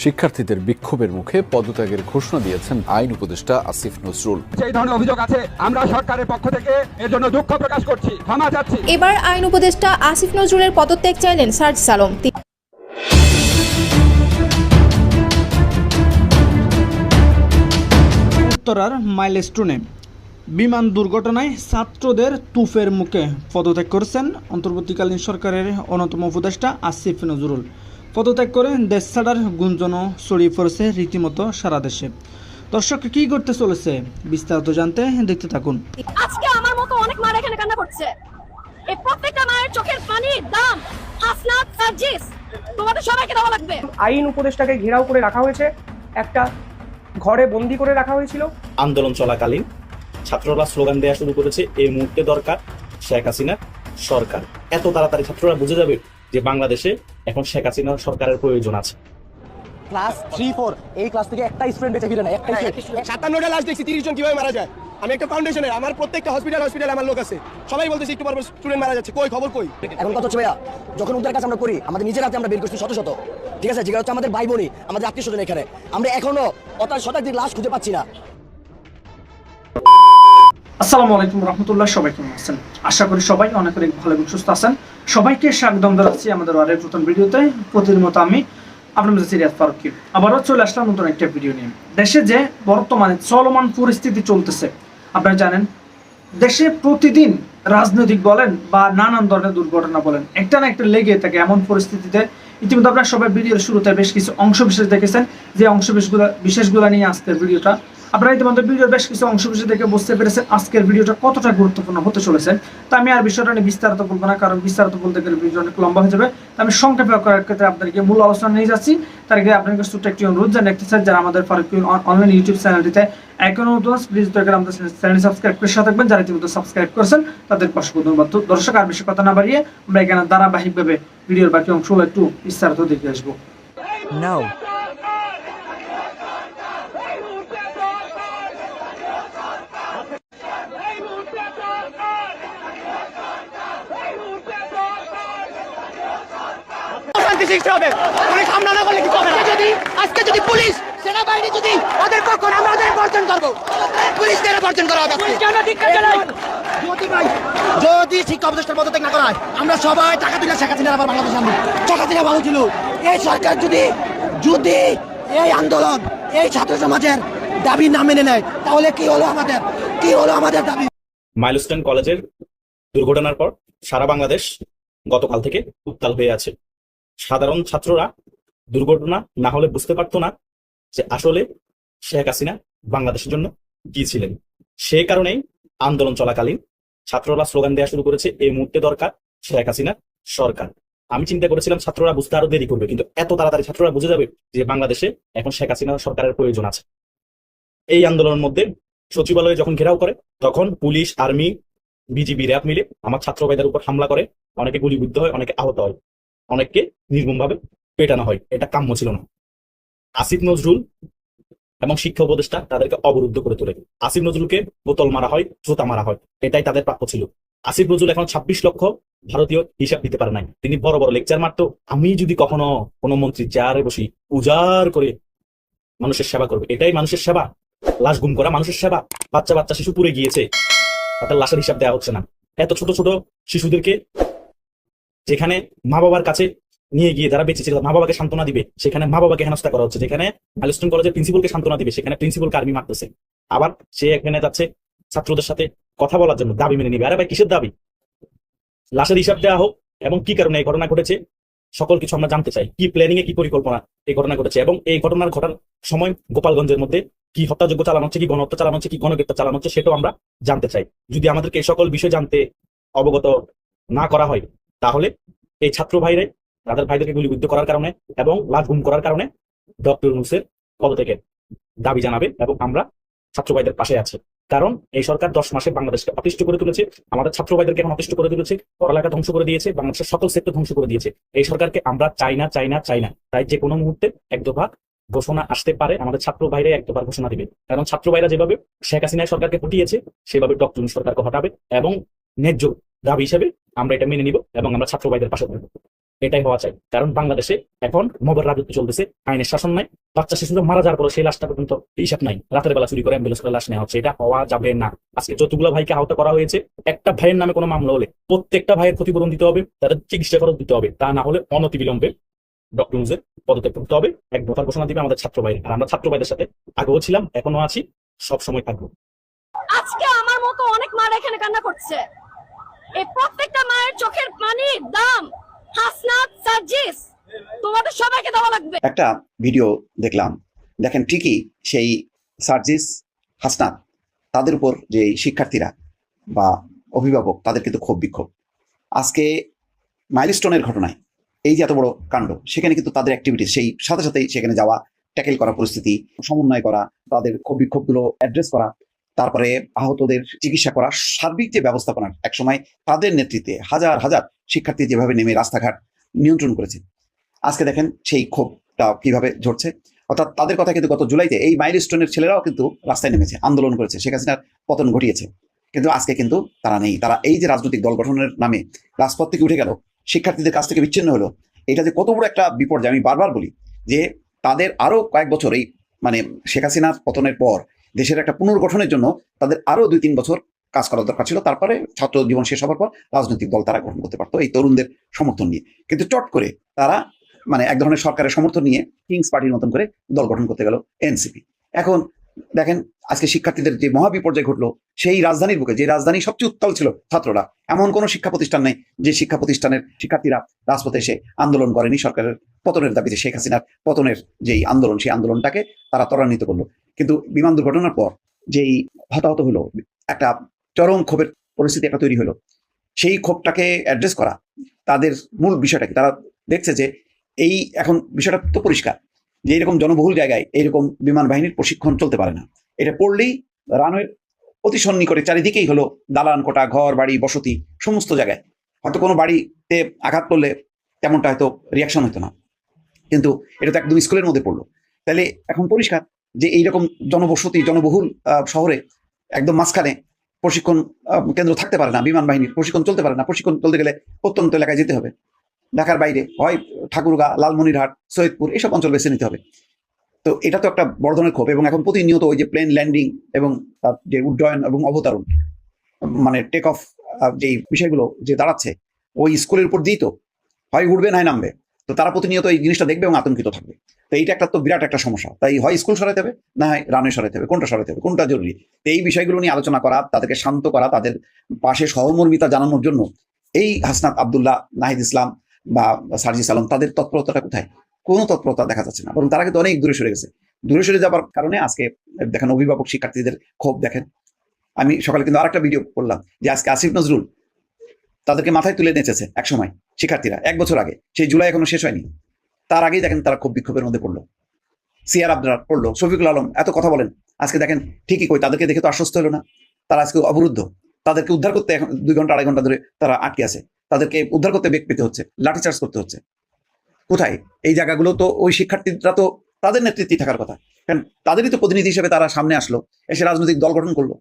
শিক্ষার্থীদের বিক্ষোভের মুখে পদত্যাগের ঘোষণা দিয়েছেন আইন উপদেষ্টা আসিফ নজরুল। এই ধরনের অভিযোগ আছে, আমরা সরকারের পক্ষ থেকে এর জন্য দুঃখ প্রকাশ করছি, ক্ষমা চাচ্ছি। এবার আইন উপদেষ্টা আসিফ নজরুলের পদত্যাগ চাইলেন সার্জিস আলম। উত্তরার মাইলস্টোনে বিমান দুর্ঘটনায় ছাত্রদের তুফের মুখে পদত্যাগ করেছেন অন্তর্বর্তীকালীন সরকারের অন্যতম উপদেষ্টা আসিফ নজরুল। পদত্যাগ করে দেশ ছাড়ার গুঞ্জনও ছড়িয়ে পড়েছে রীতিমতো সারা দেশে। দর্শক, কি করতে চলেছে বিস্তারিত জানতে দেখতে থাকুন। আজকে আমার মতো অনেক মা এখানে কান্না করছে। এই প্রত্যেকটা মায়ের চোখের পানির দাম হাসনাত সার্জিস তোমাদের সবাইকে দেওয়া লাগবে। আইন উপদেষ্টাকে ঘেরাও করে রাখা হয়েছে, একটা ঘরে বন্দি করে রাখা হয়েছিল। আন্দোলন চলাকালীন ছাত্ররা স্লোগান দেওয়া শুরু করেছে, এই মুহূর্তে দরকার শেখ হাসিনার সরকার। এত তাড়াতাড়ি ছাত্ররা বুঝে যাবে যে বাংলাদেশে এখন শেখ হাসিনার সরকারের প্রয়োজন আছে। ক্লাস 3-4 এই ক্লাস থেকে একটা স্টুডেন্ট বেঁচে ফিরে না, একটাই। 57টা লাশ দেখছি, 30 জন কিভাবে মারা যায়। আমি একটা ফাউন্ডেশনের, আমার প্রত্যেকটা হসপিটাল আমার লোক আছে, সবাই বলতেছে একটু পর স্টুডেন্ট মারা যাচ্ছে, কই খবর কই? এখন কত হচ্ছে ভাইয়া, যখন উদ্ধার কাজ আমরা করি আমাদের নিজের হাতে আমরা বের করছি শত শত, ঠিক আছে, যেগুলো হচ্ছে আমাদের ভাই বোনই, আমাদের আত্মীয় স্বজন, এখানে আমরা এখনো শতাধিক লাশ খুঁজে পাচ্ছি না। আসসালামু আলাইকুম রহমতুল্লাহ, সবাই কেমন আছেন? আশা করি সবাই অনেক অনেক ভালো এবং সুস্থ আছেন। সবাইকে স্বাগতম জানাচ্ছি আমাদের আরেক নতুন ভিডিওতে। প্রতিদিন মতো আমি আপনার মধ্যে সিরিয়াস ফারুকি আবারও চলে আসলাম নতুন একটা ভিডিও নিয়ে। দেশে যে বর্তমানে চলমান পরিস্থিতি চলতেছে, আপনারা জানেন দেশে প্রতিদিন রাজনৈতিক বলেন বা নানান ধরনের দুর্ঘটনা বলেন একটা না একটা লেগে থাকে। এমন পরিস্থিতিতে ইতিমধ্যে আপনারা সবাই ভিডিওর শুরুতে বেশ কিছু অংশ বিশেষ দেখেছেন, যে অংশ বিশেষগুলো নিয়ে আজকের ভিডিওটা। আপনারা ইতিমধ্যে ভিডিওর বেশ কিছু অংশ বিশেষ দেখে বুঝতে পেরেছেন আজকের ভিডিওটা কতটা গুরুত্বপূর্ণ হতে চলেছে। তা আমি আর বিষয়টা নিয়ে বিস্তারিত বলবো না, কারণ বিস্তারিত বলতে গেলে ভিডিও অনেক লম্বা হয়ে যাবে। আমি সংক্ষেপে করার ক্ষেত্রে আপনাদেরকে মূল আলোচনা নিয়ে যাচ্ছি। তার আগে আপনার কাছে ছোট্ট একটি অনুরোধ জানাতে চাই, যারা আমাদের ফারুকি অনলাইন ইউটিউব চ্যানেলটিতে এখনো নতুন প্লিজ দয়া করে আমাদের চ্যানেল সাবস্ক্রাইব করে সাথে থাকবেন। যারা ইতিমধ্যে সাবস্ক্রাইব করেছেন তাদের অসংখ্য ধন্যবাদ। দর্শক, আর বেশি কথা না বাড়িয়ে আমরা এখানে ধারাবাহিকভাবে ভিডিওর বাকি অংশগুলো একটু বিস্তারিত দেখে আসবো। নাও আজকে যদি পুলিশ সেনাবাহিনী যদি ওদের কখন আমরা ওদের বর্জন করবো, পুলিশদের বর্জন করা হবে। যদি শিক্ষা উপদেষ্টার পদত্যাগ না করা হয়, আমরা সবাই টাকা দিলে শেখ হাসিনা আবার বাংলাদেশ আনবো। শেখ হাসিনা ভালো ছিল, এই সরকার যদি যদি এই আন্দোলন এই ছাত্র সমাজের দাবি না মেনে নেয়, তাহলে কি হলো আমাদের দাবি? মাইলস্টোন কলেজের দুর্ঘটনার পর সারা বাংলাদেশ গতকাল থেকে উত্তাল হয়ে আছে। সাধারণ ছাত্ররা দুর্ঘটনা না হলে বুঝতে পারতো না যে আসলে শেখ হাসিনা বাংলাদেশের জন্য কি ছিলেন। সে কারণেই আন্দোলন চলাকালীন ছাত্ররা স্লোগান দেওয়া শুরু করেছে, এই মুহূর্তে দরকার শেখ হাসিনার সরকার। আমি চিন্তা করেছিলাম ছাত্ররা বুঝতে আরো দেরি করবে, কিন্তু এত তাড়াতাড়ি ছাত্ররা বুঝে যাবে যে বাংলাদেশে এখন শেখ হাসিনার সরকারের প্রয়োজন আছে। এই আন্দোলনের মধ্যে সচিবালয়ে যখন ঘেরাও করে, তখন পুলিশ, আর্মি, বিজিবি, র্যাব মিলে আমার ছাত্র ভাইদের উপর হামলা করে। অনেকে গুলিবিদ্ধ হয়, অনেকে আহত হয়, অনেককে নির্মমভাবে পেটানো হয়। এটা কাম্য ছিল না। আসিফ নজরুল এবং শিক্ষা উপদেষ্টা তাদেরকে অবরুদ্ধ করে তোলে। আসিফ নজরুলকে বোতল মারা হয়, জুতা মারা হয়, এটাই তাদের প্রাপ্য ছিল। আসিফ নজরুল এখন 26 লক্ষ ভারতীয় হিসাব দিতে পারে নাই। তিনি বড় বড় লেকচার মারতো, আমি যদি কখনো কোনো মন্ত্রী চেয়ারে বসি উজাড় করে মানুষের সেবা করবে। এটাই মানুষের সেবা? লাশ গুম করা মানুষের সেবা? বাচ্চা বাচ্চা শিশু পুড়ে গিয়েছে, তাদের লাশের হিসাব দেওয়া হচ্ছে না। এত ছোট ছোট শিশুদেরকে যেখানে মা বাবার কাছে নিয়ে গিয়ে যারা বেঁচে ছিল মা বাবাকে সান্ত্বনা দিবে, সেখানে মা বাবাকে হেনস্থা করা হচ্ছে। যেখানে মাইলস্টোন কলেজের প্রিন্সিপালকে সান্ত্বনা দিবে, সেখানে প্রিন্সিপালকে আর্মি মারতেছে। আবার সে এখানে যাচ্ছে ছাত্রদের সাথে কথা বলার জন্য, দাবি মেনে নিবে। আরে ভাই, কিসের দাবি? লাশের হিসাব দেওয়া হোক, এবং কি কারণে এই ঘটনা ঘটেছে সকল কিছু আমরা জানতে চাই। কি প্ল্যানিং এ, কি পরিকল্পনা এই ঘটনা ঘটেছে, এবং এই ঘটনার ঘটার সময় গোপালগঞ্জের মধ্যে কি হত্যাযোগ্য চালানো হচ্ছে, কি গণহত্যা চালানো হচ্ছে, কি গণগ্রেপ্তার চালানো হচ্ছে, সেটাও আমরা জানতে চাই। যদি আমাদেরকে এই সকল বিষয় জানতে অবগত না করা হয়, তাহলে এই ছাত্র ভাইরে তাদের ভাইদেরকে গুলিবিদ্ধ করার কারণে এবং লাশ গুম করার কারণে ডক্টর ইউনূসের পদত্যাগের দাবি জানাবে। এবং আমরা ছাত্র ভাইদের পাশে আছি, কারণ এই সরকার 10 মাসে বাংলাদেশকে অতিষ্ঠ করে তুলেছে, আমাদের ছাত্র ভাইদেরকে এখন অতিষ্ঠ করে তুলেছে, পড়ালেখা ধ্বংস করে দিয়েছে, বাংলাদেশের সকল সেক্টর ধ্বংস করে দিয়েছে। এই সরকারকে আমরা চাই না। তাই যে কোনো মুহূর্তে এক দফা ঘোষণা আসতে পারে, আমাদের ছাত্র ভাইরা এক দফার ঘোষণা দিবে। কারণ ছাত্র ভাইরা যেভাবে শেখ হাসিনা সরকারকে পটিয়েছে, সেভাবে ডক্টর ইউনূস সরকারকে হটাবে, এবং ন্যায্য দাবি হিসেবে আমরা এটা মেনে নিব এবং আমরা ছাত্র ভাইদের পাশে থাকবো। এটাই হওয়া চাই, কারণ বাংলাদেশে এখন মবের রাজত্ব চলতেছে, আইনের শাসন নাই। বাচ্চা শিশুরা মারা যাওয়ার পরে সেই লাশটা পর্যন্ত হিসাব নাই, রাতের বেলা চুরি করে অ্যাম্বুলেন্স করে লাশ নেওয়া হচ্ছে। এটা হওয়া যাবে না। আজকে যতগুলো ভাইকে আহত করা হয়েছে, একটা ভাইয়ের নামে কোনো মামলা হলে প্রত্যেকটা ভাইয়ের ক্ষতিপূরণ দিতে হবে, তাদের চিকিৎসা খরচ দিতে হবে। তা না হলে অনতিবিলম্বে ডক্টর ইউনূসের পদত্যাগ করতে হবে। এক দফার ঘোষণা দিবে আমাদের ছাত্র ভাই। আর আমরা ছাত্র ভাইদের সাথে আগেও ছিলাম, এখনো আছি, সব সময় থাকবো। আজকে আমার মতো অনেক মারা এখানে কান্না করছে। এই প্রত্যেকটা মায়ের চোখের পানির দাম হাসনাত, সার্জিস, তোমাদের সবাইকে দেওয়া লাগবে। একটা ভিডিও দেখলাম, দেখেন ঠিকই সেই সার্জিস, হাসনাত, তাদের উপর যে শিক্ষার্থীরা বা অভিভাবক, তাদের কিন্তু ক্ষোভ বিক্ষোভ। আজকে মাইলস্টোনের ঘটনায় এই যে এত বড় কাণ্ড, সেখানে কিন্তু তাদের অ্যাক্টিভিটিস, সেই সাথে সাথেই সেখানে যাওয়া, ট্যাকেল করা, পরিস্থিতি সমন্বয় করা, তাদের ক্ষোভ বিক্ষোভগুলো অ্যাড্রেস করা, তারপরে আহতদের চিকিৎসা করা, সার্বিক যে ব্যবস্থাপনা, একসময় তাদের নেতৃত্বে হাজার হাজার শিক্ষার্থী যেভাবে নেমে রাস্তাঘাট নিয়ন্ত্রণ করেছে, আজকে দেখেন সেই ক্ষোভটা কিভাবে ঝরছে। অর্থাৎ তাদের কথা কিন্তু গত জুলাইতে এই মাইলস্টোনের ছেলেরাও কিন্তু রাস্তায় নেমেছে, আন্দোলন করেছে, শেখ হাসিনার পতন ঘটিয়েছে। কিন্তু আজকে কিন্তু তারা নেই। তারা এই যে রাজনৈতিক দল গঠনের নামে রাজপথ থেকে উঠে গেল, শিক্ষার্থীদের কাছ থেকে বিচ্ছিন্ন হলো, এটা যে কত বড় একটা বিপর্যয়। আমি বারবার বলি যে তাদের আরো কয়েক বছর, এই মানে শেখ হাসিনার পতনের পর দেশের একটা পুনর্গঠনের জন্য তাদের আরো 2-3 বছর কাজ করার দরকার ছিল। তারপরে ছাত্র জীবন শেষ হওয়ার পর রাজনৈতিক দল তারা গঠন করতে পারতো এই তরুণদের সমর্থন নিয়ে। কিন্তু চট করে তারা মানে এক ধরনের সরকারের সমর্থন নিয়ে কিংস পার্টির মতন করে দল গঠন করতে গেল এনসিপি। এখন দেখেন আজকে শিক্ষার্থীদের যে মহাবিপর্যয় ঘটলো, সেই রাজধানীর বুকে, যে রাজধানী সবচেয়ে উত্তাল ছিল ছাত্ররা, এমন কোনো শিক্ষা প্রতিষ্ঠান নেই যে শিক্ষা প্রতিষ্ঠানের শিক্ষার্থীরা রাজপথে এসে আন্দোলন করেনি শুধুমাত্র পতনের দাবিতে। শেখ হাসিনার পতনের যেই আন্দোলন, সেই আন্দোলনটাকে তারা ত্বরান্বিত করলো। কিন্তু বিমান দুর্ঘটনার পর যেই হতাহত হলো, একটা চরম ক্ষোভের পরিস্থিতি একটা তৈরি হলো। সেই ক্ষোভটাকে অ্যাড্রেস করা, তাদের মূল বিষয়টা কি, তারা দেখছে যে এই এখন বিষয়টা তো পরিষ্কার যে এরকম জনবহুল জায়গায় এইরকম বিমান বাহিনীর প্রশিক্ষণ চলতে পারে না। এটা পড়লেই রানওয়ের অতি সন্নিকটে চারিদিকেই হলো দালান কোটা, ঘর বাড়ি, বসতি, সমস্ত জায়গায়। হয়তো কোনো বাড়িতে আঘাত করলে তেমনটা হয়তো রিয়াকশন হতো না, কিন্তু এটা তো একদম স্কুলের মধ্যে পড়লো। তাহলে এখন পরিষ্কার যে এইরকম জনবসতি, জনবহুল শহরে একদম মাঝখানে প্রশিক্ষণ কেন্দ্র থাকতে পারে না, বিমান বাহিনীর প্রশিক্ষণ চলতে পারে না। প্রশিক্ষণ চলতে গেলে প্রত্যন্ত এলাকায় যেতে হবে, ঢাকার বাইরে হয় ঠাকুরগাঁ, লালমনিরহাট, সৈয়দপুর, এসব অঞ্চল বেছে নিতে হবে। তো এটা তো একটা বড় ধরনের ক্ষোভ। এবং এখন প্রতিনিয়ত ওই যে প্লেন ল্যান্ডিং এবং তার যে উড্ডয়ন এবং অবতরণ, মানে টেক অফ, যে বিষয়গুলো যে দাঁড়াচ্ছে, ওই স্কুলের উপর দিয়েই তো হয় উঠবে না হয় নামবে। তো তারা প্রতিনিয়ত এই জিনিসটা দেখবে এবং আতঙ্কিত থাকবে। তো এইটা একটা তো বিরাট একটা সমস্যা। তাই হয় স্কুল সরাতে হবে, না হয় রানওয়ে সরাতে হবে। কোনটা সরাতে হবে, কোনটা জরুরি? তো এই বিষয়গুলো নিয়ে আলোচনা করা, তাদেরকে শান্ত করা, তাদের পাশে সহমর্মিতা জানানোর জন্য এই হাসনাত আব্দুল্লাহ, নাহিদ ইসলাম বা সার্জিস আলম, তাদের তৎপরতাটা কোথায়? কোনো তৎপরতা দেখা যাচ্ছে না, বরং তারা কিন্তু অনেক দূরে সরে গেছে। দূরে সরে যাবার কারণে আজকে দেখেন অভিভাবক শিক্ষার্থীদের ক্ষোভ দেখেন। আমি সকালে কিন্তু আরেকটা ভিডিও করলাম যে আজকে আসিফ নজরুল তাদেরকে মাথায় তুলে নেচেছে এক সময় শিক্ষার্থীরা, 1 বছর আগে, সেই জুলাই এখনো শেষ হয়নি, তার আগেই দেখেন তারা ক্ষোভ বিক্ষোভের মধ্যে পড়লো। সিআর আব্দুল্লাহ পড়লো, শফিকুল আলম এত কথা বলেন, আজকে দেখেন ঠিকই কই, তাদেরকে দেখে তো আশ্বস্ত হলো না। তারা আজকে অবরুদ্ধ, তাদেরকে উদ্ধার করতে এখন 2 ঘন্টা 2.5 ঘন্টা ধরে তারা আটকে আছে। তাদেরকে উদ্ধার করতে বেগ পেতে হচ্ছে, লাঠিচার্জ করতে হচ্ছে। কোথায় এই জায়গাগুলো? তো ওই শিক্ষার্থীরা তো তাদের নেতৃত্বে থাকার কথা, কারণ তাদেরই তো প্রতিনিধি হিসেবে তারা সামনে আসলো, এসে রাজনৈতিক দল গঠন করলো।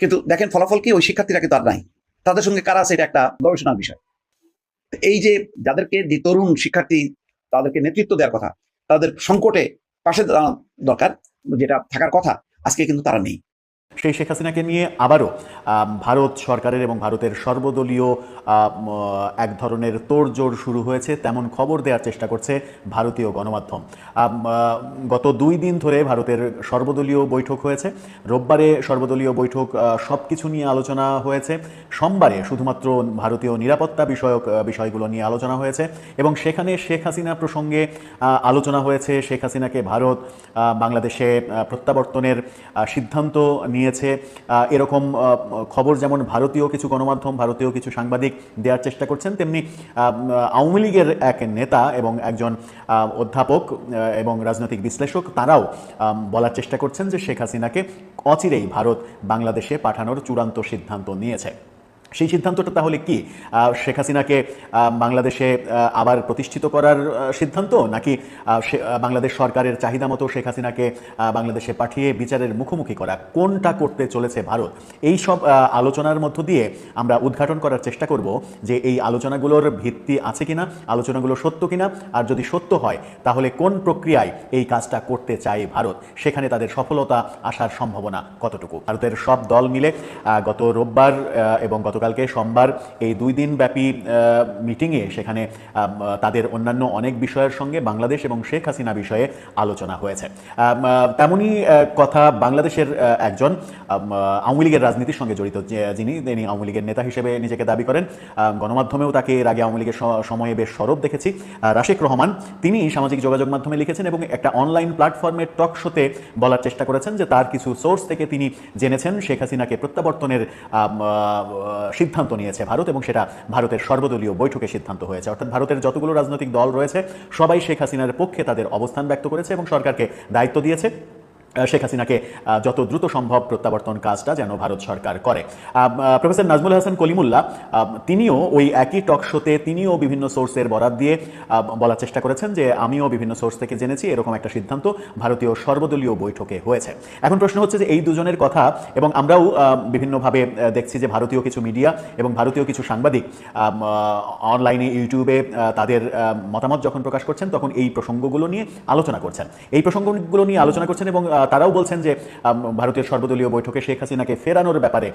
কিন্তু দেখেন ফলাফল কি, ওই শিক্ষার্থীরা কিন্তু আর নাই। তাদের সঙ্গে কারা আছে, এটা একটা গবেষণার বিষয়। এই যে যাদেরকে, যে তরুণ শিক্ষার্থী, তাদেরকে নেতৃত্ব দেওয়ার কথা, তাদের সংকটে পাশে দাঁড়ানো দরকার, যেটা থাকার কথা, আজকে কিন্তু তারা নেই। সেই শেখ হাসিনাকে নিয়ে আবারও ভারত সরকারের এবং ভারতের সর্বদলীয় এক ধরনের তোড়জোড় শুরু হয়েছে, তেমন খবর দেওয়ার চেষ্টা করছে ভারতীয় গণমাধ্যম। গত 2 দিন ধরে ভারতের সর্বদলীয় বৈঠক হয়েছে। রোববারে সর্বদলীয় বৈঠক সব কিছু নিয়ে আলোচনা হয়েছে। সোমবারে শুধুমাত্র ভারতীয় নিরাপত্তা বিষয়গুলো নিয়ে আলোচনা হয়েছে এবং সেখানে শেখ হাসিনা প্রসঙ্গে আলোচনা হয়েছে। শেখ হাসিনাকে ভারত বাংলাদেশে প্রত্যাবর্তনের সিদ্ধান্ত নিয়েছে, এরকম খবর যেমন ভারতীয় কিছু গণমাধ্যম, ভারতীয় কিছু সাংবাদিক দেওয়ার চেষ্টা করছেন, তেমনি আওয়ামী লীগের এক নেতা এবং একজন অধ্যাপক এবং রাজনৈতিক বিশ্লেষক, তারাও বলার চেষ্টা করছেন যে শেখ হাসিনাকে অচিরেই ভারত বাংলাদেশে পাঠানোর চূড়ান্ত সিদ্ধান্ত নিয়েছে। সেই সিদ্ধান্তটা তাহলে কি? শেখ হাসিনাকে বাংলাদেশে আবার প্রতিষ্ঠিত করার সিদ্ধান্ত, নাকি বাংলাদেশ সরকারের চাহিদা মতো শেখ হাসিনাকে বাংলাদেশে পাঠিয়ে বিচারের মুখোমুখি করা? কোনটা করতে চলেছে ভারত? এই সব আলোচনার মধ্য দিয়ে আমরা উদ্ঘাটন করার চেষ্টা করব যে এই আলোচনাগুলোর ভিত্তি আছে কিনা, আলোচনাগুলো সত্য কিনা, আর যদি সত্য হয় তাহলে কোন প্রক্রিয়ায় এই কাজটা করতে চায় ভারত, সেখানে তাদের সফলতা আসার সম্ভাবনা কতটুকু। ভারতের সব দল মিলে গত রোববার এবং গতকালকে সোমবার এই 2 দিন ব্যাপী মিটিংয়ে সেখানে তাদের অন্যান্য অনেক বিষয়ের সঙ্গে বাংলাদেশ এবং শেখ হাসিনা বিষয়ে আলোচনা হয়েছে। তেমনই কথা বাংলাদেশের একজন আওয়ামী লীগের রাজনীতির সঙ্গে জড়িত, তিনি আওয়ামী লীগের নেতা হিসেবে নিজেকে দাবি করেন, গণমাধ্যমেও তাকে এর আগে আওয়ামী লীগের সময়ে বেশ সরব দেখেছি, রাশেক রহমান। তিনি সামাজিক যোগাযোগ মাধ্যমে লিখেছেন এবং একটা অনলাইন প্ল্যাটফর্মের টক শোতে বলার চেষ্টা করেছেন যে তার কিছু সোর্স থেকে তিনি জেনেছেন শেখ হাসিনাকে প্রত্যাবর্তনের সিদ্ধান্ত নিয়েছে ভারত, এবং সেটা ভারতের সর্বদলীয় বৈঠকে সিদ্ধান্ত হয়েছে। অর্থাৎ ভারতের যতগুলো রাজনৈতিক দল রয়েছে সবাই শেখ হাসিনার পক্ষে তাদের অবস্থান ব্যক্ত করেছে এবং সরকারকে দায়িত্ব দিয়েছে শেখ হাসিনাকে যত দ্রুত সম্ভব প্রত্যাবর্তন কাজটা যেন ভারত সরকার করে। প্রফেসর নাজমুল হাসান কলিমুল্লাহ তিনিও ওই একই টক শোতে তিনিও বিভিন্ন সোর্সের বরাত দিয়ে বলার চেষ্টা করেছেন যে আমিও বিভিন্ন সোর্স থেকে জেনেছি এরকম একটা সিদ্ধান্ত ভারতীয় সর্বদলীয় বৈঠকে হয়েছে। এখন প্রশ্ন হচ্ছে যে এই দুজনের কথা, এবং আমরাও বিভিন্নভাবে দেখছি যে ভারতীয় কিছু মিডিয়া এবং ভারতীয় কিছু সাংবাদিক অনলাইনে ইউটিউবে তাদের মতামত যখন প্রকাশ করছেন তখন এই প্রসঙ্গগুলো নিয়ে আলোচনা করছেন, এবং তারাও বলছেন যে ভারতীয় সর্বদলীয় বৈঠকে শেখ হাসিনাকে ফেরানোর ব্যাপারে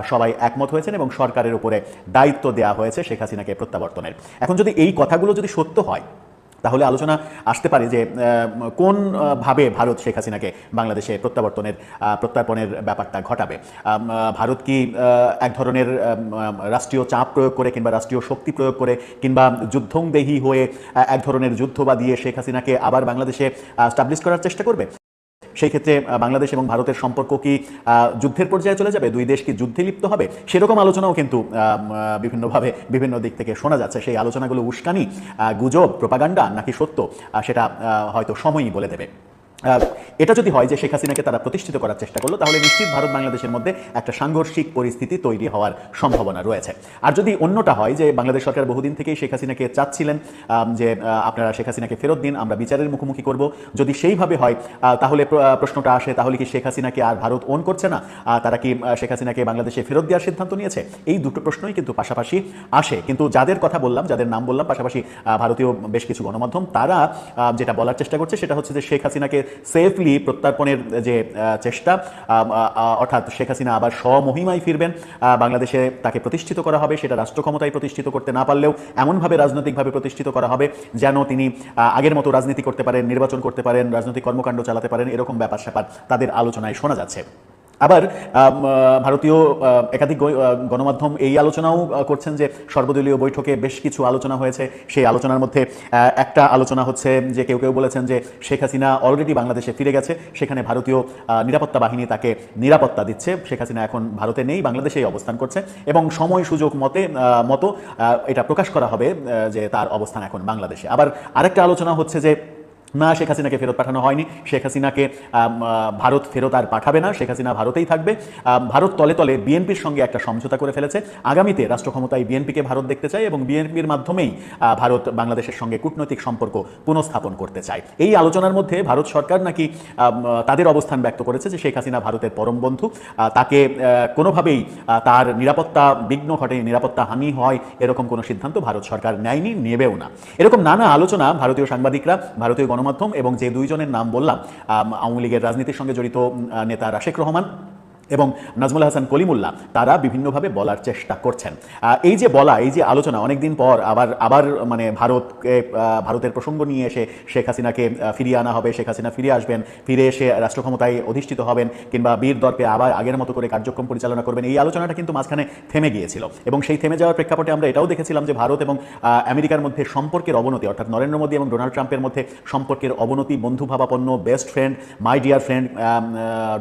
সবাই একমত হয়েছেন এবং সরকারের উপরে দায়িত্ব দেওয়া হয়েছে শেখ হাসিনাকে প্রত্যাবর্তনের। এখন যদি এই কথাগুলো যদি সত্য হয় তাহলে আলোচনা আসতে পারে যে কোন ভাবে ভারত শেখ হাসিনাকে বাংলাদেশে প্রত্যার্পণের ব্যাপারটা ঘটাবে। ভারত কি এক ধরনের রাষ্ট্রীয় চাপ প্রয়োগ করে কিংবা রাষ্ট্রীয় শক্তি প্রয়োগ করে কিংবা যুদ্ধংদেহী হয়ে এক ধরনের যুদ্ধ বাঁধিয়ে শেখ হাসিনাকে আবার বাংলাদেশে স্টাবলিশ করার চেষ্টা করবে? সেই ক্ষেত্রে বাংলাদেশ এবং ভারতের সম্পর্ক কি যুদ্ধের পর্যায়ে চলে যাবে? দুই দেশ কি যুদ্ধে লিপ্ত হবে? সেরকম আলোচনাও কিন্তু বিভিন্নভাবে বিভিন্ন দিক থেকে শোনা যাচ্ছে। সেই আলোচনাগুলো উস্কানি, গুজব, প্রোপাগান্ডা নাকি সত্য, সেটা হয়তো সময়ই বলে দেবে। এটা যদি হয় যে শেখ হাসিনাকে তারা প্রতিষ্ঠিত করার চেষ্টা করলো তাহলে নিশ্চিত ভারত বাংলাদেশের মধ্যে একটা সাংঘর্ষিক পরিস্থিতি তৈরি হওয়ার সম্ভাবনা রয়েছে। আর যদি অন্যটা হয় যে বাংলাদেশ সরকার বহুদিন থেকেই শেখ হাসিনাকে চাচ্ছিলেন যে আপনারা শেখ হাসিনাকে ফেরত দিন, আমরা বিচারের মুখোমুখি করব, যদি সেইভাবে হয় তাহলে প্রশ্নটা আসে তাহলে কি শেখ হাসিনাকে আর ভারত ওন করছে না? তারা কি শেখ হাসিনাকে বাংলাদেশে ফেরত দেওয়ার সিদ্ধান্ত নিয়েছে? এই দুটো প্রশ্নই কিন্তু পাশাপাশি আসে। কিন্তু যাদের কথা বললাম, যাদের নাম বললাম, পাশাপাশি ভারতীয় বেশ কিছু গণমাধ্যম তারা যেটা বলার চেষ্টা করছে সেটা হচ্ছে যে শেখ হাসিনাকে সেফলি প্রত্যার্পণের যে চেষ্টা, অর্থাৎ শেখ হাসিনা আবার স্বমহিমায় ফিরবেন, বাংলাদেশে তাকে প্রতিষ্ঠিত করা হবে, সেটা রাষ্ট্র ক্ষমতায় প্রতিষ্ঠিত করতে না পারলেও এমনভাবে রাজনৈতিকভাবে প্রতিষ্ঠিত করা হবে যেন তিনি আগের মতো রাজনীতি করতে পারেন, নির্বাচন করতে পারেন, রাজনৈতিক কর্মকাণ্ড চালাতে পারেন, এরকম ব্যাপার স্যাপার তাদের আলোচনায় শোনা যাচ্ছে। আবার ভারতীয় একাধিক গণমাধ্যম এই আলোচনাও করছেন যে সর্বদলীয় বৈঠকে বেশ কিছু আলোচনা হয়েছে। সেই আলোচনার মধ্যে একটা আলোচনা হচ্ছে যে কেউ বলেছেন যে শেখ হাসিনা অলরেডি বাংলাদেশে ফিরে গেছে, সেখানে ভারতীয় নিরাপত্তা বাহিনী তাকে নিরাপত্তা দিচ্ছে, শেখ হাসিনা এখন ভারতে নেই, বাংলাদেশেই অবস্থান করছে, এবং সময় সুযোগ মতো এটা প্রকাশ করা হবে যে তার অবস্থান এখন বাংলাদেশে। আবার আরেকটা আলোচনা হচ্ছে যে না, শেখ হাসিনাকে ফেরত পাঠানো হয়নি, শেখ হাসিনাকে ভারত ফেরত আর পাঠাবে না, শেখ হাসিনা ভারতেই থাকবে। ভারত তলে তলে বিএনপির সঙ্গে একটা সমঝোতা করে ফেলেছে, আগামীতে রাষ্ট্র ক্ষমতায় বিএনপিকে ভারত দেখতে চায় এবং বিএনপির মাধ্যমেই ভারত বাংলাদেশের সঙ্গে কূটনৈতিক সম্পর্ক পুনঃস্থাপন করতে চায়। এই আলোচনার মধ্যে ভারত সরকার নাকি তাদের অবস্থান ব্যক্ত করেছে যে শেখ হাসিনা ভারতের পরম বন্ধু, তাকে কোনোভাবেই তার নিরাপত্তা বিঘ্ন ঘটে, নিরাপত্তা হানি হয় এরকম কোনো সিদ্ধান্ত ভারত সরকার নেয়নি, নেবেও না। এরকম নানা আলোচনা ভারতীয় সাংবাদিকরা, ভারতীয় গণমাধ্যম এবং যে দুইজনের নাম বললাম, আওয়ামী লীগের রাজনীতির সঙ্গে জড়িত নেতা রাশেক রহমান এবং নাজমুল হাসান কলিমুল্লাহ, তারা বিভিন্নভাবে বলার চেষ্টা করছেন। এই যে বলা, এই যে আলোচনা, অনেকদিন পর আবার মানে ভারতের প্রসঙ্গ নিয়ে এসে শেখ হাসিনাকে ফিরিয়ে আনা হবে, শেখ হাসিনা ফিরে আসবেন, ফিরে এসে রাষ্ট্র ক্ষমতায় অধিষ্ঠিত হবেন কিংবা বীর দর্পে আবার আগের মতো করে কার্যক্রম পরিচালনা করবেন, এই আলোচনাটা কিন্তু মাঝখানে থেমে গিয়েছিল। এবং সেই থেমে যাওয়ার প্রেক্ষাপটে আমরা এটাও দেখেছিলাম যে ভারত এবং আমেরিকার মধ্যে সম্পর্কের অবনতি, অর্থাৎ নরেন্দ্র মোদী এবং ডোনাল্ড ট্রাম্পের মধ্যে সম্পর্কের অবনতি, বন্ধুভাবাপন্ন, best friend, my dear friend.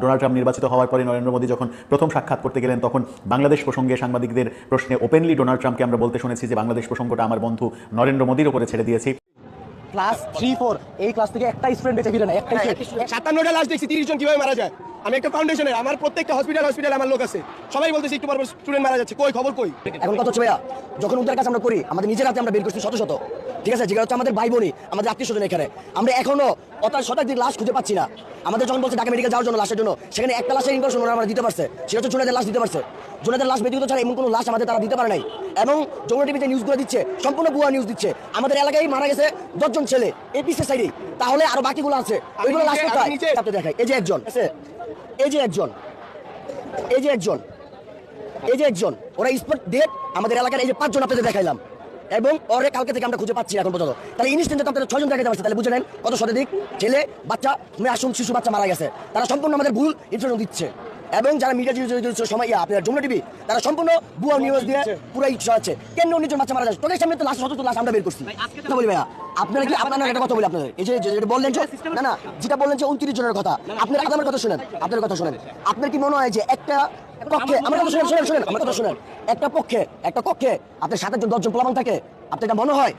Donald Trump নির্বাচিত হওয়ার পরে নরেন্দ্র মোদী যখন প্রথম সাক্ষাৎ করতে গেলেন তখন বাংলাদেশ প্রসঙ্গে সাংবাদিকদের প্রশ্নে ওপেনলি ডোনাল্ড ট্রাম্পকে আমরা বলতে শুনেছি যে বাংলাদেশ প্রসঙ্গটা আমার বন্ধু নরেন্দ্র মোদীর উপরে ছেড়ে দিয়েছি। ক্লাস 3-4 এই ক্লাস থেকে একটা স্টুডেন্ট বেঁচে ফিরে না, একটা 57টা লাশ দেখছি, 30 জন কিভাবে মারা যায়। আমি একটা ফাউন্ডেশনের, আমার প্রত্যেকটা হসপিটাল আমার লোক আছে, সবাই বলতেছে একটু পর স্টুডেন্ট মারা যাচ্ছে, কই খবর কই? এখন কত হচ্ছে ভাইয়া, যখন উদ্ধার কাজ আমরা করি আমাদের নিজের হাতে আমরা বের করছি শত শত, ঠিক আছে, যেগুলো হচ্ছে আমাদের ভাই বোনই, আমাদের আত্মীয় স্বজন এখানে, আমরা এখনো শতাধিক লাশ খুঁজে পাচ্ছি না। আমাদের যখন বলছে ঢাকা মেডিকেল যাওয়ার জন্য লাশের জন্য, সেখানে একটা লাশের ইনফরমেশন ওরা আমরা দিতে পারছে, সেটা হচ্ছে জুনাইদের লাশ দিতে পারছে। জুনাইদের লাশ ব্যক্তিগত ছাড়া এমন কোনো লাশ আমাদের তারা দিতে পারে নাই। এবং যমুনা টিভি যে নিউজগুলো দিচ্ছে সম্পূর্ণ ভুয়া নিউজ দিচ্ছে। আমাদের এলাকায় মারা গেছে 10 জন ছেলে এই পিসের সাইডে, তাহলে আরো বাকিগুলো আছে, ওইগুলো লাশ কোথায় আপনি দেখাই। এই যে একজন আছে, এই যে একজন, এই যে একজন, এই যে একজন, ওরা স্পট ডেট আমাদের এলাকার এই যে 5 জন আপনাদের দেখাইলাম, এবং ওরে কালকে থেকে আমরা খুঁজে পাচ্ছি এখন পর্যন্ত। তাহলে ইনস্ট্যান্টে তো আপনারা 6 জন দেখাতে পারছে, তাহলে বুঝে নেন কত শতাধিক ছেলে বাচ্চা মাসুম শিশু বাচ্চা মারা গেছে। তারা সম্পূর্ণ আমাদের ভুল ইনফরমেশন দিচ্ছে। এবং যারা মিডিয়া সময় আপনার যমুনা টিভি, তারা সম্পূর্ণ ভুয়া নিউজ দিয়ে পুরাই ছড়াচ্ছে। কেন 19 জন বাচ্চা মারা যাচ্ছে, তোদের সামনে তো লাশ শত লাশ আমরা বের করছি। কথা বলি ভাইয়া, আপনারা কি আপনারা একটা কথা বলি আপনাদের, এই যে যেটা বললেন যে না যেটা বললেন যে 29 জনের কথা, আপনার আমার কথা শুনেন, আপনার কথা শুনেন। আপনার কি মনে হয় যে একটা পক্ষে, আমার কথা শুনেন, আমার কথা শুনেন, একটা কক্ষে আপনার 7 জন 10 জন পোলাপান থাকে, আপনার এটা মনে হয়?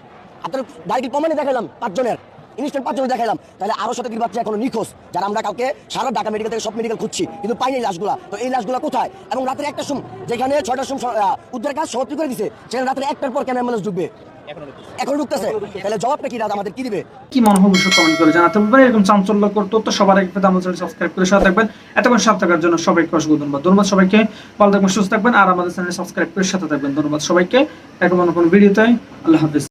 আপনার ডাইরেক্ট প্রমাণে দেখালাম 5 জনের, ইনস্ট্যান্ট 5 জনের দেখালাম, তাহলে আরো শতাধিক বাচ্চা এখনো নিখোঁজ, যারা আমরা কালকে সারা ঢাকা মেডিকেল থেকে সব মেডিকেল খুঁজছি কিন্তু পাইনি লাশগুলা। তো এই লাশগুলা কোথায়? এবং রাতের 1টার সময়, যেখানে 6টার সময় উদ্ধার কাজ সমাপ্তি করে দিছে, সেখানে রাতের 1টার পর কেন অ্যাম্বুলেন্স ঢুকবে? এখন ঢুকতেছে, তাহলে জবাবটা কি রাত আমাদের কি দিবে? কি মনে হবে অবশ্যই কমেন্ট করে জানাতে পারবেন। এরকম চাঞ্চল্যকর তথ্য সবার আগে পেতে আমাদের চ্যানেল সাবস্ক্রাইব করে সাথে থাকবেন। এতক্ষণ সাথে থাকার জন্য সবাইকে অসংখ্য ধন্যবাদ সবাইকে, ভালো থাকবেন, সুস্থ থাকবেন, আর আমাদের চ্যানেল সাবস্ক্রাইব করে সাথে থাকবেন। ধন্যবাদ সবাইকে। এখন অন্য কোনো ভিডিওতে, আল্লাহ হাফেজ।